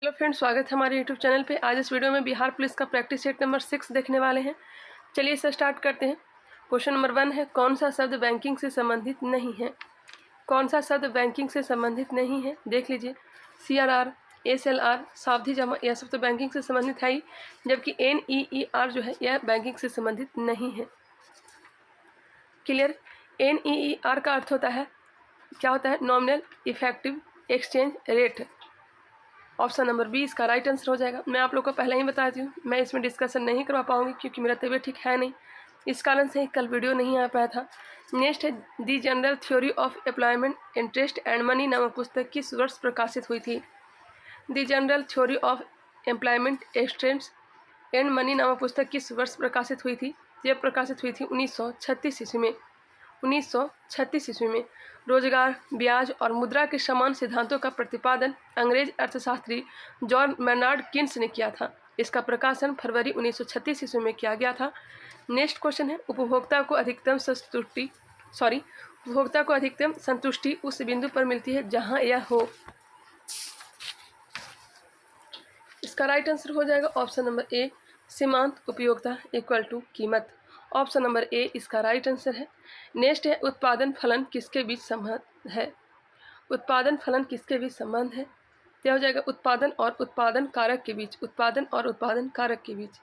Hello friends, स्वागत है हमारे यूट्यूब चैनल पे। आज इस वीडियो में बिहार पुलिस का प्रैक्टिस सेट नंबर 6 देखने वाले हैं। चलिए इसे स्टार्ट करते हैं। क्वेश्चन नंबर 1 है, कौन सा शब्द बैंकिंग से संबंधित नहीं है? कौन सा शब्द बैंकिंग से संबंधित नहीं है? देख लीजिए, CRR, SLR, सावधि जमा, यह सब तो बैंकिंग से संबंधित है ही, जबकि NEER जो है यह बैंकिंग से संबंधित नहीं है। क्लियर? NEER का अर्थ होता है, क्या होता है? Nominal effective exchange rate. Option number B इसका राइट आंसर हो जाएगा। मैं आप लोग को पहले ही बता दी हूँ, मैं इसमें डिस्कशन नहीं करवा पाऊंगी क्योंकि मेरा तबीयत ठीक है नहीं, इस कारण से कल वीडियो नहीं आ पाया था। नेक्स्ट है, the general theory of employment, interest and money नामक पुस्तक किस वर्ष प्रकाशित हुई थी? The general theory of employment, interest and money नामक पुस्तक किस वर्ष प्रकाशित हुई थी? यह प्रकाशित हुई थी 1936 ईस्वी में। 1936 ईस्वी में। रोजगार, ब्याज और मुद्रा के समान सिद्धांतों का प्रतिपादन अंग्रेज अर्थशास्त्री जॉन मेनार्ड किन्स ने किया था। इसका प्रकाशन फरवरी 1936 ईस्वी में किया गया था। नेक्स्ट क्वेश्चन है, उपभोक्ता को अधिकतम संतुष्टि उस बिंदु पर मिलती है जहां यह हो। इसका राइट आंसर हो जाएगा ऑप्शन नंबर ए, सीमांत उपयोगिता इक्वल टू कीमत। ऑप्शन नंबर ए इसका राइट आंसर है। नेक्स्ट है, उत्पादन फलन किसके बीच संबंध है? उत्पादन फलन किसके बीच संबंध है? क्या हो जाएगा? उत्पादन और उत्पादन कारक के बीच। उत्पादन और उत्पादन कारक के बीच।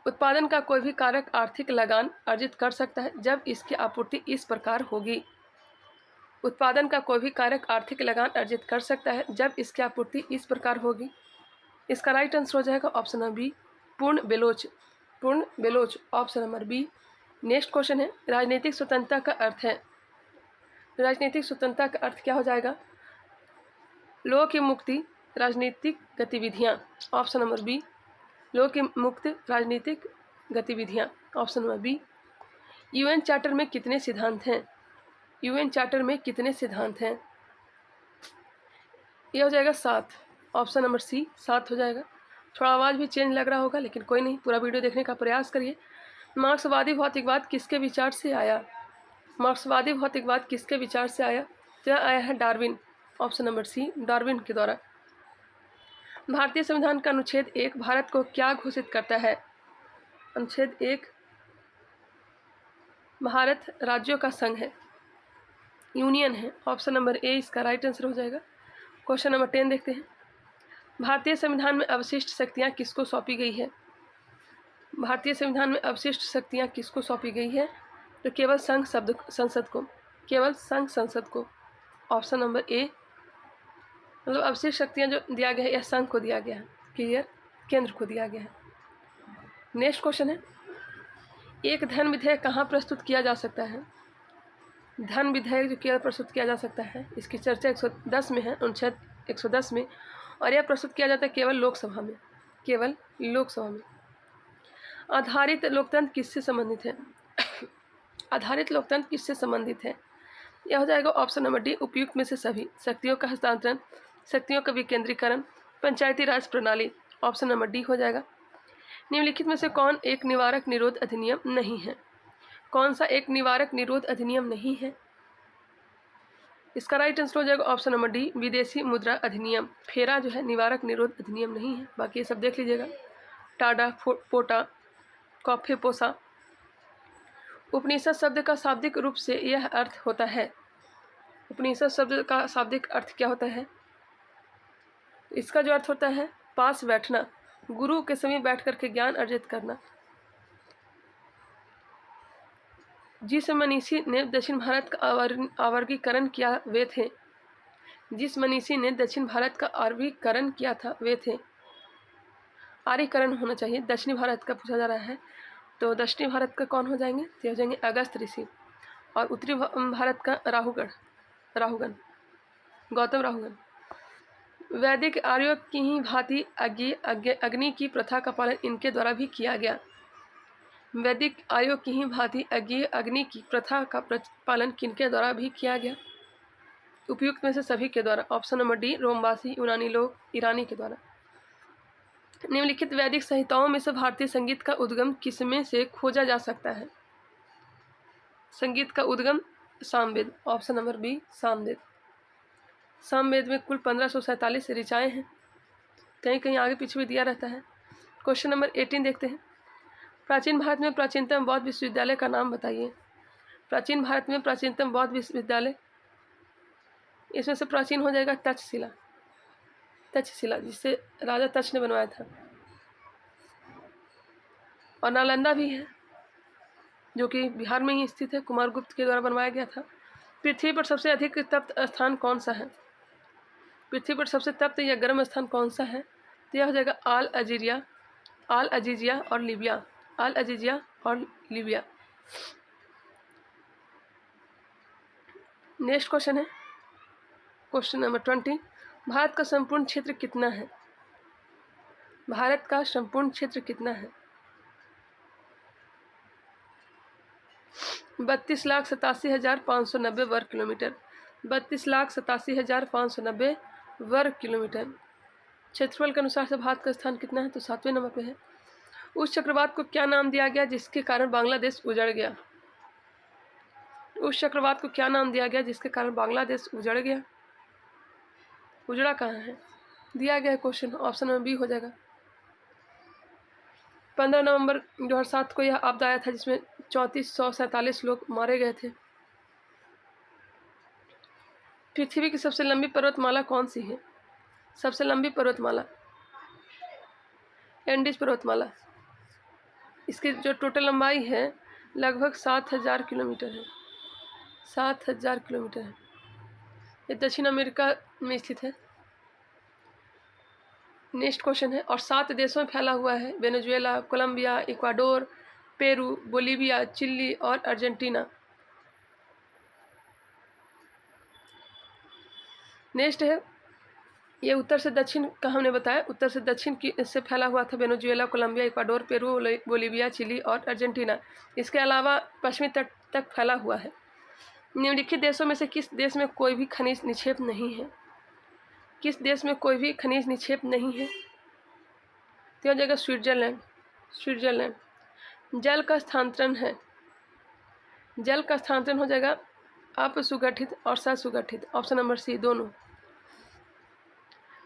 उत्पादन का कोई भी कारक आर्थिक लगान अर्जित कर सकता है जब इसकी आपूर्ति इस प्रकार होगी। उत्पादन का कोई भी कारक आर्थिक लगान अर्जित कर सकता है जब इसकी आपूर्ति इस प्रकार होगी। इसका राइट आंसर हो जाएगा ऑप्शन नंबर बी, पूर्ण बेलोच। पूर्ण बेलोच, option number B. Next question है, राजनीतिक स्वतंत्रता का अर्थ है। राजनीतिक स्वतंत्रता का अर्थ क्या हो जाएगा? लोगों की मुक्ति राजनीतिक गतिविधियां। ऑप्शन नंबर बी, लोगों की मुक्त राजनीतिक गतिविधियां। Option number B. UN charter में कितने सिद्धांत हैं? UN चार्टर में कितने सिद्धांत हैं? यह हो जाएगा 7। ऑप्शन नंबर सी 7 हो जाएगा। थोड़ा आवाज़ भी चेंज लग रहा होगा, लेकिन कोई नहीं, पूरा वीडियो देखने का प्रयास करिए। मार्क्सवादी भौतिकवाद किसके विचार से आया? मार्क्सवादी भौतिकवाद किसके विचार से आया? यह आया है Darwin. Option number C, Darwin के द्वारा। भारतीय संविधान का अनुच्छेद 1 भारत को क्या घोषित करता है? अनुच्छेद 1 भारत राज्यों का संघ है, यूनियन है। ऑप्शन नंबर ए इसका राइट आंसर हो जाएगा। क्वेश्चन नंबर 10 देखते हैं। भारतीय संविधान में अवशिष्ट शक्तियाँ किसको सौंपी गई है? भारतीय संविधान में अवशिष्ट शक्तियाँ किसको सौंपी गई है? तो केवल संसद को, केवल संघ संसद को। ऑप्शन नंबर ए, मतलब अवशिष्ट शक्तियाँ जो दिया गया है यह संघ को दिया गया है। क्लियर? केंद्र को दिया गया है। नेक्स्ट क्वेश्चन है, एक धन विधेयक कहाँ प्रस्तुत किया जा सकता है? धन विधेयक जो केवल प्रस्तुत किया जा सकता है, इसकी चर्चा 110 में है, अनुच्छेद 110 में, और यह प्रस्तुत किया जाता है केवल लोकसभा में, केवल लोकसभा में। आधारित लोकतंत्र किससे संबंधित है? आधारित लोकतंत्र किससे संबंधित है? यह हो जाएगा ऑप्शन नंबर डी, उपयुक्त में से सभी। शक्तियों का हस्तांतरण, शक्तियों का विकेंद्रीकरण, पंचायती राज प्रणाली। ऑप्शन नंबर डी हो जाएगा। निम्नलिखित में से कौन एक निवारक निरोध अधिनियम नहीं है? कौन सा एक निवारक निरोध अधिनियम नहीं है? इसका राइट आंसर हो जाएगा ऑप्शन नंबर डी, विदेशी मुद्रा अधिनियम। फेरा जो है निवारक निरोध अधिनियम नहीं है। बाकी ये सब देख लीजिएगा, टाडा, पोटा, कॉफे पोसा। उपनिषद शब्द का शाब्दिक रूप से यह अर्थ होता है। उपनिषद शब्द का शाब्दिक अर्थ क्या होता है? इसका जो अर्थ होता है, पास बैठना, गुरु के समीप बैठ करके ज्ञान अर्जित करना। जिस मनीषी ने दक्षिण भारत का आवर्गीकरण किया वे थे। जिस मनीषी ने दक्षिण भारत का आवर्गीकरण किया था वे थे। आर्यकरण होना चाहिए, दक्षिणी भारत का पूछा जा रहा है, तो दक्षिणी भारत का कौन हो जाएंगे? तो हो जाएंगे अगस्त ऋषि। और उत्तरी भारत का राहुगण, गौतम राहुगण। वैदिक आर्यों की ही भांति अग्नि की प्रथा का पालन इनके द्वारा भी किया गया। वैदिक आर्यों की ही भांति अग्नि की प्रथा का पालन किनके द्वारा भी किया गया? उपयुक्त में से सभी के द्वारा। ऑप्शन नंबर डी, रोमवासी, यूनानी लोग, ईरानी के द्वारा। निम्नलिखित वैदिक संहिताओं में से भारतीय संगीत का उद्गम किसमें से खोजा जा सकता है? संगीत का उद्गम Samaveda. Option number B, Samaveda. Samaveda में कुल 1547 ऋचाएँ हैं। कहीं कहीं आगे पीछे भी दिया रहता है। क्वेश्चन नंबर 18 देखते हैं। प्राचीन भारत में प्राचीनतम बौद्ध विश्वविद्यालय का नाम बताइए। प्राचीन भारत में प्राचीनतम बौद्ध विश्वविद्यालय, इसमें से प्राचीन हो जाएगा तक्षशिला। तक्षशिला जिसे राजा तक्ष ने बनवाया था। और नालंदा भी है जो कि बिहार में ही स्थित है, कुमारगुप्त के द्वारा बनवाया गया था। पृथ्वी पर सबसे अधिक तप्त स्थान कौन सा है? पृथ्वी पर सबसे तप्त या गर्म स्थान कौन सा है? तो यह हो जाएगा आल अजीजिया और लीबिया। आल अजीजिया और लीबिया। नेक्स्ट क्वेश्चन है क्वेश्चन नंबर 20। भारत का संपूर्ण क्षेत्र कितना है? भारत का संपूर्ण क्षेत्र कितना है? 32,87,590 वर्ग किलोमीटर। 32,87,590 वर्ग किलोमीटर। क्षेत्रफल के अनुसार से भारत का स्थान कितना है? तो 7वें नंबर पे है। उस चक्रवात को क्या नाम दिया गया जिसके कारण बांग्लादेश उजड़ गया? उस चक्रवात को क्या नाम दिया गया जिसके कारण बांग्लादेश उजड़ गया? उजड़ा कहाँ है? दिया गया है क्वेश्चन, ऑप्शन नंबर बी हो जाएगा। 15 नवंबर 2007 को यह आपदा आया था जिसमें 3447 लोग मारे गए थे। पृथ्वी की सबसे लंबी पर्वतमाला कौन सी है? सबसे लंबी पर्वतमाला एंडीज पर्वतमाला। इसकी जो टोटल लंबाई है लगभग 7000 किलोमीटर है। 7000 किलोमीटर है। ये दक्षिण अमेरिका में स्थित है। नेक्स्ट क्वेश्चन है। और 7 देशों में फैला हुआ है। Venezuela, Colombia, Ecuador, Peru, Bolivia, Chile और अर्जेंटीना। नेक्स्ट है, ये उत्तर से दक्षिण का हमने बताया। उत्तर से दक्षिण की से फैला हुआ था Venezuela, Colombia, Ecuador, Peru, Bolivia, Chile और अर्जेंटीना। इसके अलावा पश्चिमी तट तक फैला हुआ है। निम्नलिखित देशों में से किस देश में कोई भी खनिज निक्षेप नहीं है? किस देश में कोई भी खनिज निक्षेप नहीं है? तो हो जाएगा स्विट्जरलैंड। स्विट्जरलैंड। जल का स्थानांतरण है। जल का स्थानांतरण हो जाएगा अपसुगठित और ससुगठित। ऑप्शन नंबर सी दोनों।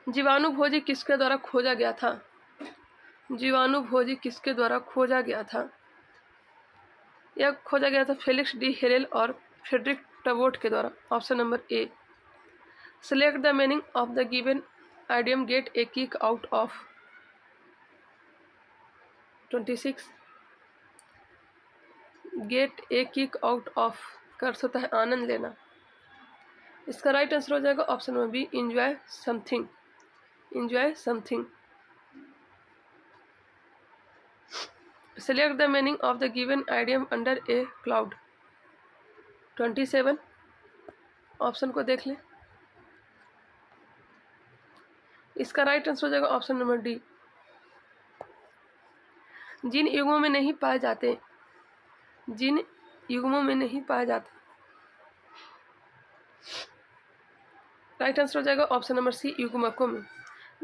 जीवाणुभोजी किसके द्वारा खोजा गया था? जीवाणुभोजी किसके द्वारा खोजा गया था? यह खोजा गया था फेलिक्स डी हेरेल और फ्रेडरिक टबोट के द्वारा। Option number A. Select the meaning of the given idiom gate a kick out of. 26। Gate a kick out of का अर्थ होता है आनंद लेना। इसका राइट आंसर हो जाएगा option number B, enjoy something. Enjoy something. Select the meaning of the given idiom under a cloud. 27। Option को देख लें। इसका राइट आंसर हो जाएगा ऑप्शन नंबर डी। जिन युगों में नहीं पाए जाते, जिन युग्मों में नहीं पाया जाता। राइट आंसर हो जाएगा ऑप्शन नंबर सी, युग्मकों में।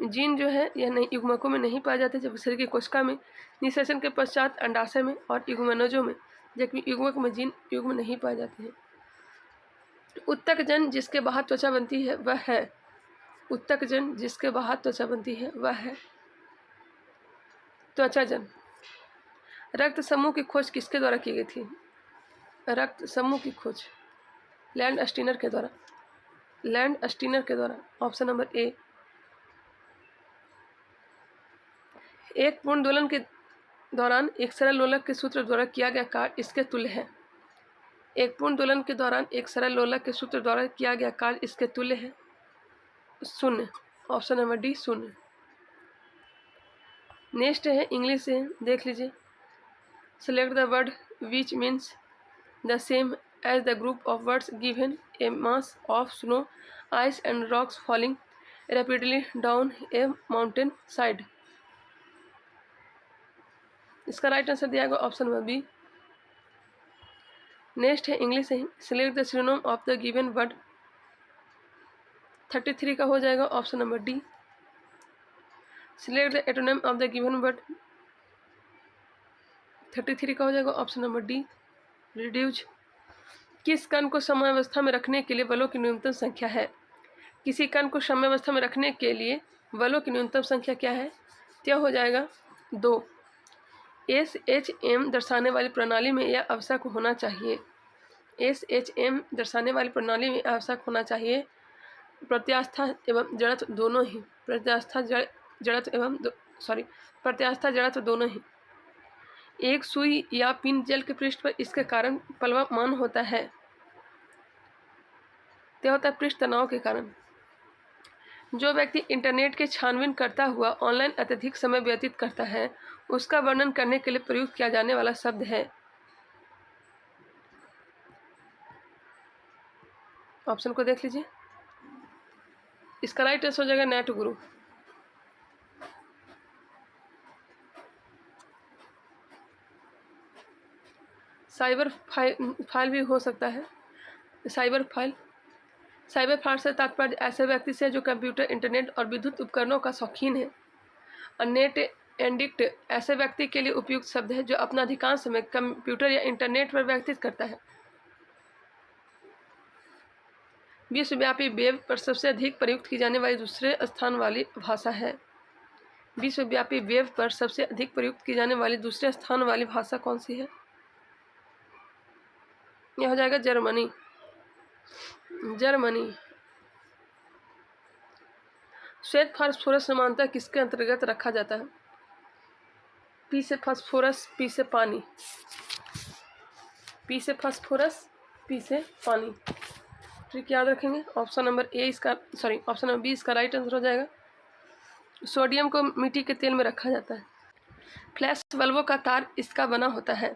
जीन जो है यह नहीं युग्मकों में नहीं पाए जाते, जबकि शरीर की कोशिका में, निषेचन के पश्चात अंडाशय में और युग्मनजों में, जबकि युग्मक में जीन युग्म नहीं पाए जाते हैं। उत्तक जन जिसके बाहर त्वचा बनती है वह है। उत्तक जन जिसके बाहर त्वचा बनती है वह है त्वचा जन। रक्त समूह की खोज किसके द्वारा की गई थी? रक्त समूह की खोज लैंड स्टीनर के द्वारा। लैंड स्टीनर के द्वारा। Option number A. एक पूर्ण दोलन के दौरान एक सरल लोलक के सूत्र द्वारा किया गया कार्य इसके तुल्य है। एक पूर्ण दोलन के दौरान एक सरल लोलक के सूत्र द्वारा किया गया कार्य इसके तुल्य है शून्य। ऑप्शन नंबर डी शून्य। नेक्स्ट है इंग्लिश से, देख लीजिए। Select the word which means the same as the group of words given a mass of snow, ice and rocks falling rapidly down a mountain side. इसका right answer दिया गया option number B. Next है English से, select the synonym of the given word. 33 का हो जाएगा option number D. Select the antonym of the given word. 33 का हो जाएगा ऑप्शन नंबर डी, रिड्यूज। किस कण को समयावस्था में रखने के लिए बलों की न्यूनतम संख्या है? किसी कण को समयावस्था में रखने के लिए बलों की न्यूनतम संख्या क्या है? क्या हो जाएगा? 2। SHM दर्शाने वाली प्रणाली में यह आवश्यक होना चाहिए। SHM दर्शाने वाली प्रणाली में आवश्यक होना चाहिए प्रत्यास्था एवं जड़त्व दोनों ही। प्रत्यास्था जड़त्व दोनों ही। एक सुई या पिन जल के पृष्ठ पर इसके कारण प्लवमान होता है। क्या होता है? पृष्ठ तनाव के कारण। जो व्यक्ति इंटरनेट के छानबीन करता हुआ ऑनलाइन अत्यधिक समय व्यतीत करता है, उसका वर्णन करने के लिए प्रयुक्त किया जाने वाला शब्द है। ऑप्शन को देख लीजिए। इसका राइट आंसर हो जाएगा नेट गुरु। साइबर फाइल भी हो सकता है। साइबर फाइल से तात्पर्य ऐसे व्यक्ति से जो कंप्यूटर, इंटरनेट और विद्युत उपकरणों का शौकीन है। नेट एडिक्ट ऐसे व्यक्ति के लिए उपयुक्त शब्द है जो अपना अधिकांश समय कंप्यूटर या इंटरनेट पर व्यतीत करता है। विश्वव्यापी वेब पर सबसे अधिक प्रयुक्त की जाने वाली दूसरे स्थान वाली भाषा है। विश्वव्यापी वेब पर सबसे अधिक प्रयुक्त की जाने वाली दूसरे स्थान वाली भाषा कौन सी है? यह हो जाएगा जर्मनी। श्वेत फास्फोरस समानता किसके अंतर्गत रखा जाता है? पी से फास्फोरस, पी से पानी। पी से फास्फोरस, पी से पानी। ट्रिक याद रखेंगे। ऑप्शन नंबर बी इसका राइट आंसर हो जाएगा। सोडियम को मिट्टी के तेल में रखा जाता है। फ्लैश बल्बों का तार इसका बना होता है।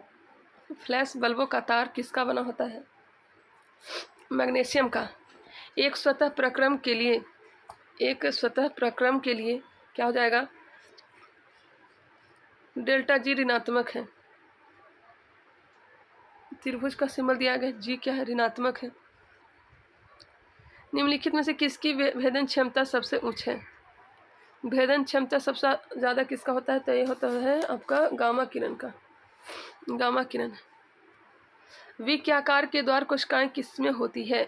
फ्लैश बल्बों का तार किसका बना होता है? मैग्नीशियम का। एक सतह प्रक्रम के लिए क्या हो जाएगा? डेल्टा जी ऋणात्मक है। त्रिभुज का सिंबल दिया गया, जी क्या है? ऋणात्मक है। निम्नलिखित में से किसकी भेदन क्षमता सबसे उच्च है? भेदन क्षमता सबसे ज़्यादा किसका होता है? तो ये होता है आपका गामा किरण का। गामा किरण। वृक्काकार के द्वार कोशिकाएं किसमें होती है?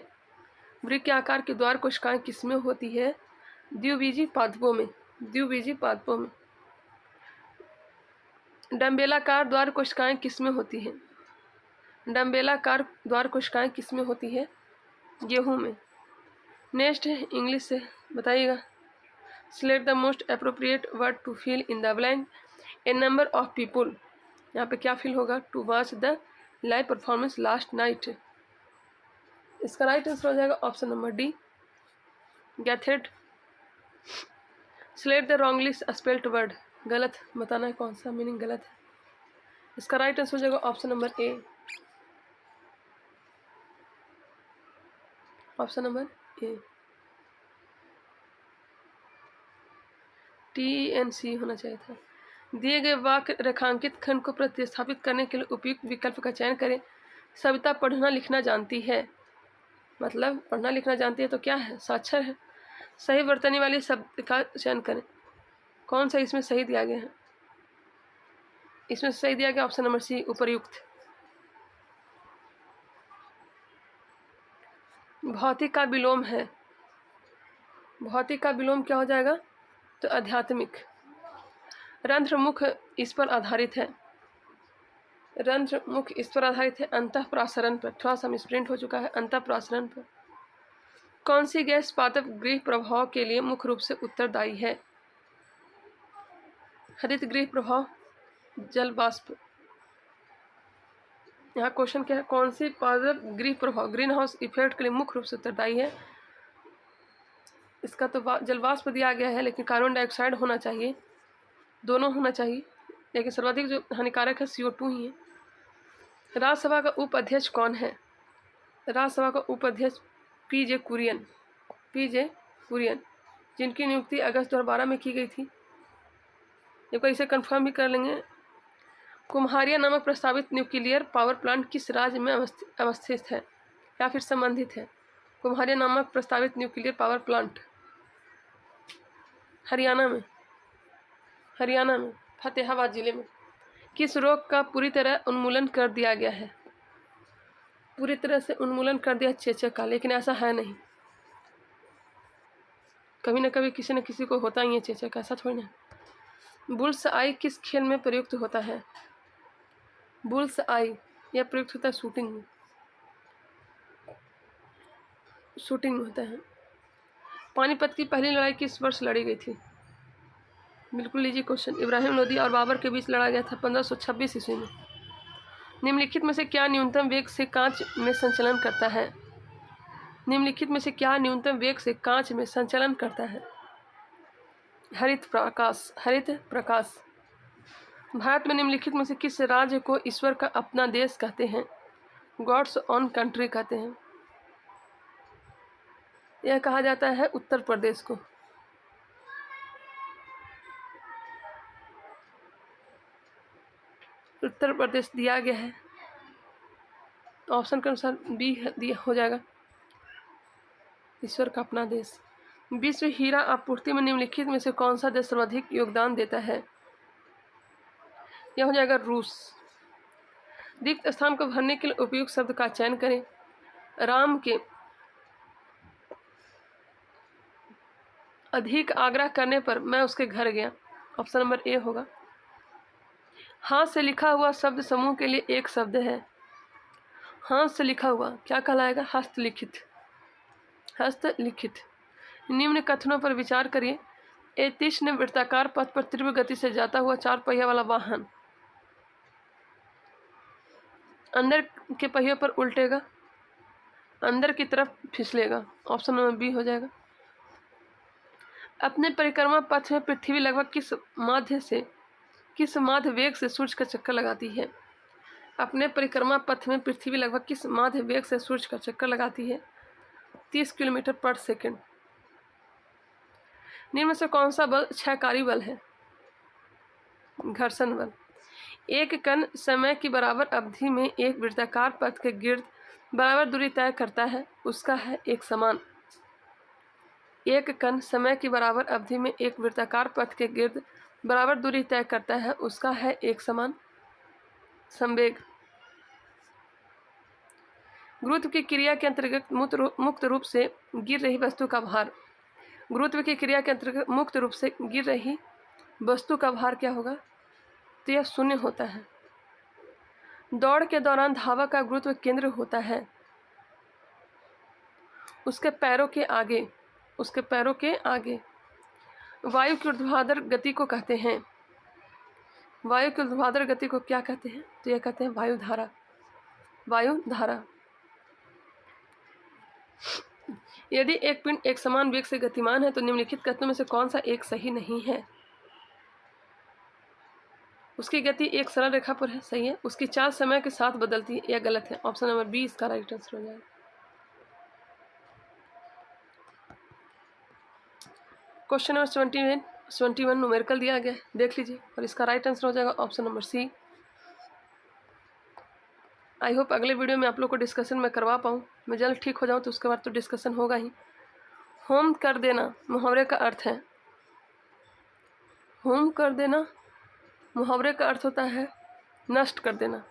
वृक्काकार के द्वार कोशिकाएं किसमें होती है? द्विबीजी पादपों में। डम्बेलाकार द्वार कोशिकाएं किसमें होती है? डम्बेलाकार द्वार कोशिकाएं किसमें होती है? गेहूं में। नेक्स्ट है इंग्लिश से बताइएगा। Select the most appropriate word to fill in the blank. A number of people, यहाँ पे क्या फिल होगा? To watch the live performance last night. इसका राइट आंसर हो जाएगा option number D, gathered. Select the wrongly spelled word, गलत बताना है कौन सा मीनिंग गलत है। इसका राइट आंसर हो जाएगा option number A, option number A, TNC होना चाहिए था। दिए गए वाक्य रेखांकित खंड को प्रतिस्थापित करने के लिए उपयुक्त विकल्प का चयन करें। सविता पढ़ना लिखना जानती है, मतलब पढ़ना लिखना जानती है तो क्या है? साक्षर है। सही वर्तनी वाले शब्द का चयन करें। कौन सा इसमें सही दिया गया है? इसमें सही दिया गया ऑप्शन नंबर सी, उपर्युक्त। भौतिक का विलोम है। भौतिक का विलोम क्या हो जाएगा? तो आध्यात्मिक। रंध्रमुख इस पर आधारित है। रंध्रमुख इस पर आधारित है अंतःप्रासरण पर। थोड़ा सा मिसप्रिंट हो चुका है, अंतःप्रासरण पर। कौन सी गैस पादप गृह प्रभाव के लिए मुख्य रूप से उत्तरदायी है? हरित गृह प्रभाव, जल वाष्प। यहाँ क्वेश्चन क्या है? कौन सी पादप गृह प्रभाव, ग्रीन हाउस इफेक्ट के लिए मुख्य रूप से उत्तरदायी है? इसका तो जलवाष्प दिया गया है, लेकिन कार्बन डाइऑक्साइड होना चाहिए, दोनों होना चाहिए, लेकिन सर्वाधिक जो हानिकारक है CO2 ही है। राज्यसभा का उपाध्यक्ष कौन है? राज्यसभा का उपाध्यक्ष PJ कुरियन, जिनकी नियुक्ति अगस्त 2012 में की गई थी। एक बार इसे कंफर्म भी कर लेंगे। कुम्हारिया नामक प्रस्तावित न्यूक्लियर पावर प्लांट किस राज्य में अवस्थित है या फिर संबंधित है? कुम्हारिया नामक प्रस्तावित न्यूक्लियर पावर प्लांट हरियाणा में फतेहाबाद जिले में। किस रोग का पूरी तरह उन्मूलन कर दिया गया है? पूरी तरह से उन्मूलन कर दिया चेचक का, लेकिन ऐसा है नहीं। कभी ना कभी किसी न किसी को होता ही है चेचक, ऐसा थोड़ी ना। बुल्स आई किस खेल में प्रयुक्त होता है? बुल्स आई यह प्रयुक्त होता है शूटिंग में, शूटिंग में होता है। पानीपत की पहली लड़ाई किस वर्ष लड़ी गई थी? बिल्कुल लीजिए क्वेश्चन, इब्राहिम लोदी और बाबर के बीच लड़ा गया था 1526 ईस्वी में। निम्नलिखित में से क्या न्यूनतम वेग से कांच में संचलन करता है? निम्नलिखित में से क्या न्यूनतम वेग से कांच में संचलन करता है? हरित प्रकाश, हरित प्रकाश। भारत में निम्नलिखित में से किस राज्य को ईश्वर का अपना देश कहते हैं? गॉड्स ओन कंट्री कहते हैं। यह कहा जाता है उत्तर प्रदेश को। उत्तर प्रदेश दिया गया है, ऑप्शन के अनुसार बी दिया हो जाएगा, ईश्वर का अपना देश। विश्व हीरा आपूर्ति में निम्नलिखित में से कौन सा देश सर्वाधिक योगदान देता है? यह हो जाएगा रूस। रिक्त स्थान को भरने के लिए उपयुक्त शब्द का चयन करें। राम के अधिक आग्रह करने पर मैं उसके घर गया, ऑप्शन नंबर ए होगा। हाथ से लिखा हुआ शब्द समूह के लिए एक शब्द है। हाथ से लिखा हुआ क्या कहलाएगा? हस्तलिखित, हस्तलिखित। निम्न कथनों पर विचार करिए। ए तीक्ष्ण वृत्ताकार पथ पर तीव्र गति से जाता हुआ 4 पहिया वाला वाहन अंदर के पहियों पर उल्टेगा, अंदर की तरफ फिसलेगा, ऑप्शन नंबर बी हो जाएगा। अपने परिक्रमा पथ में पृथ्वी लगभग किस माध्य वेग से सूर्य का चक्कर लगाती है? अपने परिक्रमा पथ में पृथ्वी लगभग किस माध्य वेग से सूर्य का चक्कर लगाती है? 30 किलोमीटर पर सेकंड। निम्न से कौन सा बल क्षयकारी बल है? घर्षण बल। एक कण समय की बराबर अवधि में एक वृत्ताकार पथ के गिर्द बराबर दूरी तय करता है, उसका है एक समान। एक कण समय की बराबर अवधि में एक वृत्ताकार पथ के गिर्द बराबर दूरी तय करता है, उसका है एक समान संवेग। गुरुत्व की क्रिया के अंतर्गत मुक्त रूप से गिर रही वस्तु का भार। गुरुत्व की क्रिया के अंतर्गत मुक्त रूप से गिर रही वस्तु का भार क्या होगा? तो यह शून्य होता है। दौड़ के दौरान धावक का गुरुत्व केंद्र होता है उसके पैरों के आगे, उसके पैरों के आगे। वायु की ऊर्ध्वाधर गति को कहते हैं, वायु की ऊर्ध्वाधर गति को क्या कहते हैं? तो यह कहते हैं वायुधारा, वायुधारा। यदि एक पिंड एक समान वेग से गतिमान है तो निम्नलिखित कथनों में से कौन सा एक सही नहीं है? उसकी गति एक सरल रेखा पर है, सही है। उसकी चाल समय के साथ बदलती है, यह गलत है, ऑप्शन नंबर बी इसका राइट आंसर हो जाएगा। क्वेश्चन नंबर 71 न्यूमेरिकल दिया गया है, देख लीजिए, और इसका राइट आंसर हो जाएगा option number C. I hope अगले वीडियो में आप लोग को डिस्कशन में करवा पाऊँ। मैं जल्द ठीक हो जाऊँ तो उसके बाद तो डिस्कशन होगा ही। होम कर देना मुहावरे का अर्थ है, होम कर देना मुहावरे का अर्थ होता है नष्ट कर देना।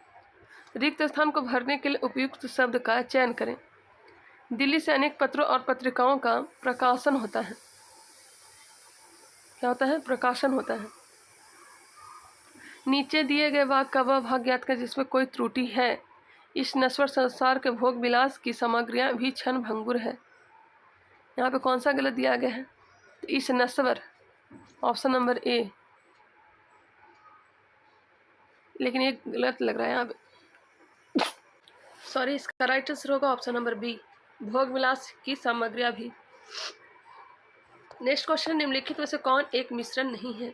रिक्त स्थान को भरने के लिए उपयुक्त शब्द का चयन करें। दिल्ली से अनेक पत्रों और पत्रिकाओं का प्रकाशन होता है, क्या होता है? प्रकाशन होता है। नीचे दिए गए वाक्य का वह भाग ज्ञात करें जिसमें कोई त्रुटि है। इस नश्वर संसार के भोग विलास की सामग्रियां भी क्षण भंगुर है। यहाँ पे कौन सा गलत दिया गया है? तो इस नश्वर, ऑप्शन नंबर ए, लेकिन ये गलत लग रहा है यहाँ पे, सॉरी। इसका राइट आंसर होगा ऑप्शन नंबर बी, भोग विलास की सामग्रियां भी। नेक्स्ट क्वेश्चन, निम्नलिखित में से कौन एक मिश्रण नहीं है?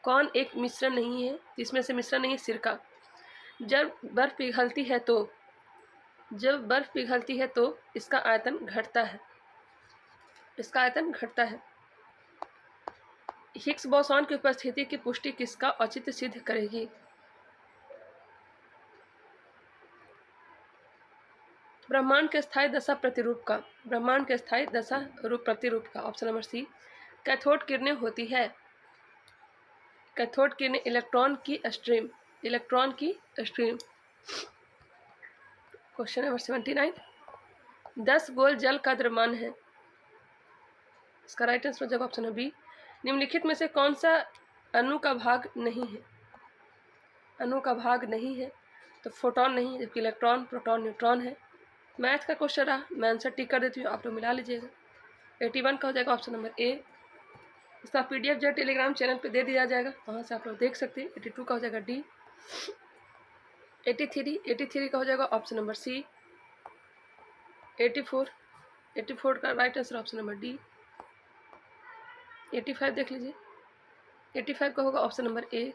कौन एक मिश्रण नहीं है? इसमें से मिश्रण नहीं है सिरका। जब बर्फ पिघलती है तो इसका आयतन घटता है, इसका आयतन घटता है। हिग्स बोसॉन की उपस्थिति की पुष्टि किसका औचित्य सिद्ध करेगी? ब्रह्मांड के स्थायी दशा प्रतिरूप का, ब्रह्मांड के स्थायी दशा प्रतिरूप का, ऑप्शन नंबर सी। कैथोड किरणें होती है, कैथोड किरणें इलेक्ट्रॉन की स्ट्रीम, इलेक्ट्रॉन की स्ट्रीम। क्वेश्चन नंबर 79, 10 गोल जल का द्रव्यमान है। इसका राइट आंसर हो जाएगा ऑप्शन है बी। निम्नलिखित में से कौन सा अणु का भाग नहीं है? अणु का भाग नहीं है तो फोटोन नहीं है, जबकि इलेक्ट्रॉन, प्रोटॉन, न्यूट्रॉन है। मैथ का क्वेश्चन रहा, मैं आंसर टिक कर देती हूँ, आप लोग मिला लीजिएगा। 81 का हो जाएगा ऑप्शन नंबर ए। इसका PDF जो टेलीग्राम चैनल पे दे दिया जाएगा, वहाँ से आप लोग देख सकते हैं। 82 का हो जाएगा डी। 83 का हो जाएगा ऑप्शन नंबर सी। 84 का right answer option number D. 85 देख लीजिए, 85 का होगा ऑप्शन नंबर ए।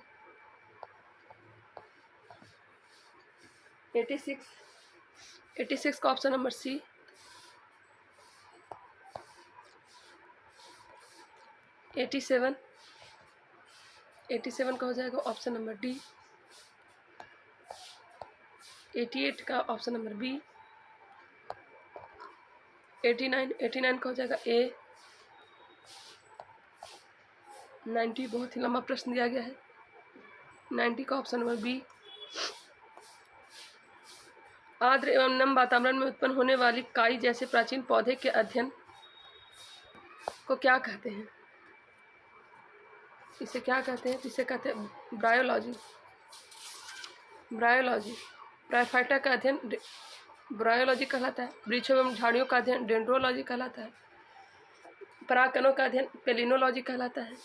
86 का ऑप्शन नंबर सी। 87 का हो जाएगा ऑप्शन नंबर डी। 88 का ऑप्शन नंबर बी। 89 का हो जाएगा ए। 90 बहुत ही लंबा प्रश्न दिया गया है, 90 का ऑप्शन नंबर बी। आर्द्र एवं नम वातावरण में उत्पन्न होने वाली काई जैसे प्राचीन पौधे के अध्ययन को क्या कहते हैं? इसे क्या कहते हैं? इसे कहते हैं ब्रायोलॉजी। ब्रायोफाइटा का अध्ययन ब्रायोलॉजी कहलाता है। वृक्षों एवं झाड़ियों का अध्ययन डेंड्रोलॉजी कहलाता है। परागकणों का अध्ययन पेलिनोलॉजी कहलाता है।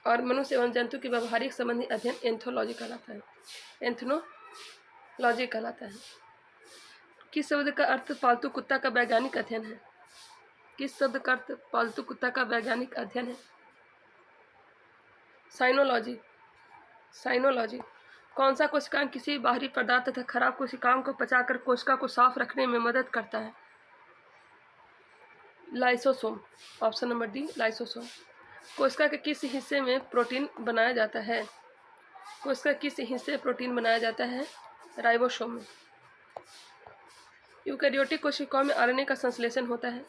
और मनुष्य एवं जंतु के व्यवहारिक संबंधी अध्ययन एंथोलॉजी कहलाता है। एंथ्रोलॉजी कहलाता है। किस शब्द का अर्थ पालतू कुत्ता का वैज्ञानिक अध्ययन है? किस शब्द का अर्थ पालतू कुत्ता का वैज्ञानिक अध्ययन है? साइनोलॉजी। कौन सा कोशिकांग किसी बाहरी पदार्थ तथा खराब कोशिकाओं को पचाकर कोशिका को साफ रखने में मदद करता है? Lysosome. Option number D, lysosome. कोशिका के किस हिस्से में प्रोटीन बनाया जाता है? कोशिका किस हिस्से प्रोटीन बनाया जाता है? राइबोसोम में। यूकैरियोटिक कोशिकाओं में RNA का संश्लेषण होता है,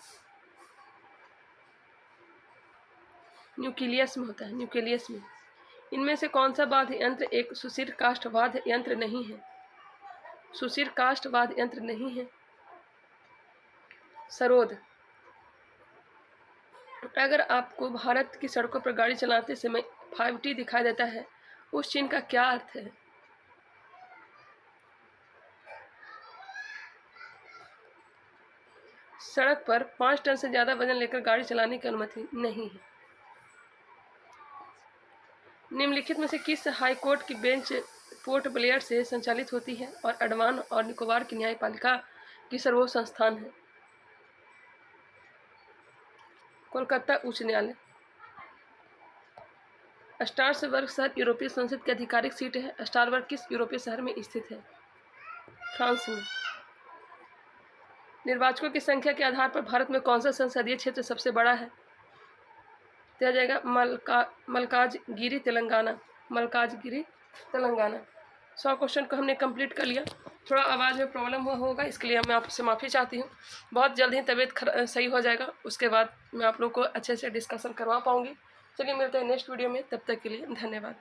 न्यूक्लियस में होता है, न्यूक्लियस में। इनमें से कौन सा वाद्य यंत्र एक सुशिर काष्ठ वाद्य यंत्र नहीं है? सुशिर काष्ठ वाद्य यंत्र नहीं है, सरोद। अगर आपको भारत की सड़कों पर गाड़ी चलाते समय 5T दिखाई देता है, उस चिन्ह का क्या अर्थ है? सड़क पर 5 टन से ज़्यादा वजन लेकर गाड़ी चलाने की अनुमति नहीं है। निम्नलिखित में से किस हाई कोर्ट की बेंच पोर्ट ब्लेयर से संचालित होती है और अंडमान और निकोबार की न्यायपालिका की सर्वोच्च संस्थान है? कोलकाता उच्च न्यायालय। स्ट्रासबर्ग शहर यूरोपीय संसद की आधिकारिक सीट है। स्ट्रासबर्ग किस यूरोपीय शहर में स्थित है? फ्रांस में। निर्वाचकों की संख्या के आधार पर भारत में कौन सा संसदीय क्षेत्र सबसे बड़ा है? दिया जाएगा मल्काजगिरी तेलंगाना। 100 क्वेश्चन को हमने कंप्लीट कर लिया। थोड़ा आवाज़ में प्रॉब्लम होगा, इसके लिए मैं आपसे माफ़ी चाहती हूँ। बहुत जल्द ही तबीयत सही हो जाएगा, उसके बाद मैं आप लोगों को अच्छे से डिस्कशन करवा पाऊँगी। चलिए मिलते हैं नेक्स्ट वीडियो में, तब तक के लिए धन्यवाद।